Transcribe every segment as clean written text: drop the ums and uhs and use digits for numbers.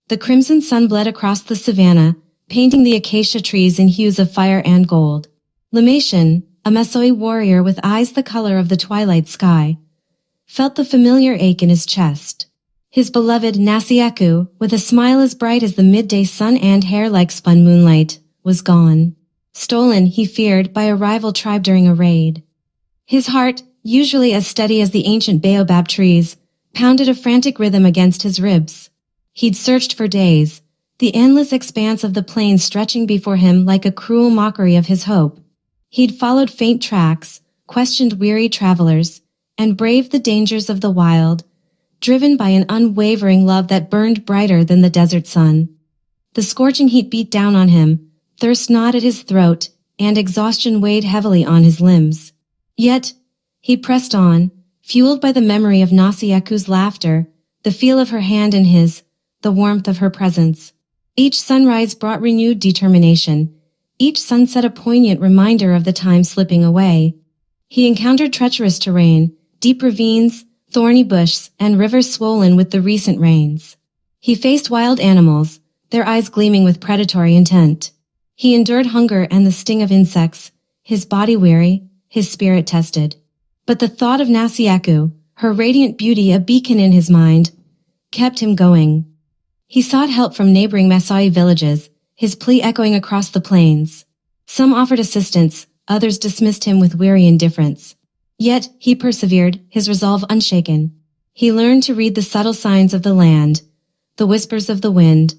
The crimson sun bled across the savanna, painting the acacia trees in hues of fire and gold. Lamation, a Maasai warrior with eyes the color of the twilight sky, felt the familiar ache in his chest. His beloved Nasiaku, with a smile as bright as the midday sun and hair like spun moonlight, was gone. Stolen, he feared, by a rival tribe during a raid. His heart, usually as steady as the ancient baobab trees, pounded a frantic rhythm against his ribs. He'd searched for days, the endless expanse of the plains stretching before him like a cruel mockery of his hope. He'd followed faint tracks, questioned weary travelers, and braved the dangers of the wild, driven by an unwavering love that burned brighter than the desert sun. The scorching heat beat down on him, thirst gnawed at his throat, and exhaustion weighed heavily on his limbs. Yet, he pressed on, fueled by the memory of Nasiaku's laughter, the feel of her hand in his, the warmth of her presence. Each sunrise brought renewed determination, each sunset a poignant reminder of the time slipping away. He encountered treacherous terrain, deep ravines, thorny bushes, and rivers swollen with the recent rains. He faced wild animals, their eyes gleaming with predatory intent. He endured hunger and the sting of insects, his body weary, his spirit tested. But the thought of Nasiaku, her radiant beauty a beacon in his mind, kept him going. He sought help from neighboring Maasai villages, his plea echoing across the plains. Some offered assistance, others dismissed him with weary indifference. Yet, he persevered, his resolve unshaken. He learned to read the subtle signs of the land, the whispers of the wind,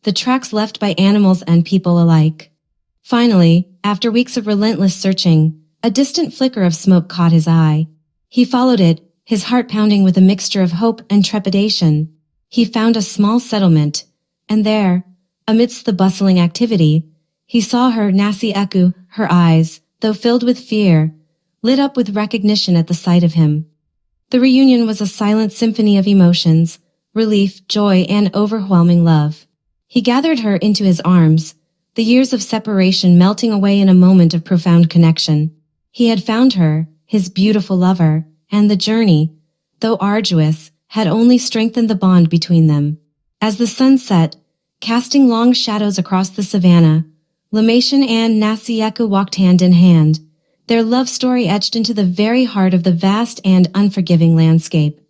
the tracks left by animals and people alike. Finally, after weeks of relentless searching, a distant flicker of smoke caught his eye. He followed it, his heart pounding with a mixture of hope and trepidation. He found a small settlement, and there, amidst the bustling activity, he saw her Nasiaku, her eyes, though filled with fear, lit up with recognition at the sight of him. The reunion was a silent symphony of emotions, relief, joy, and overwhelming love. He gathered her into his arms, the years of separation melting away in a moment of profound connection. He had found her, his beautiful lover, and the journey, though arduous, had only strengthened the bond between them. As the sun set, casting long shadows across the savanna, Lamation and Nasiaku walked hand in hand, their love story etched into the very heart of the vast and unforgiving landscape.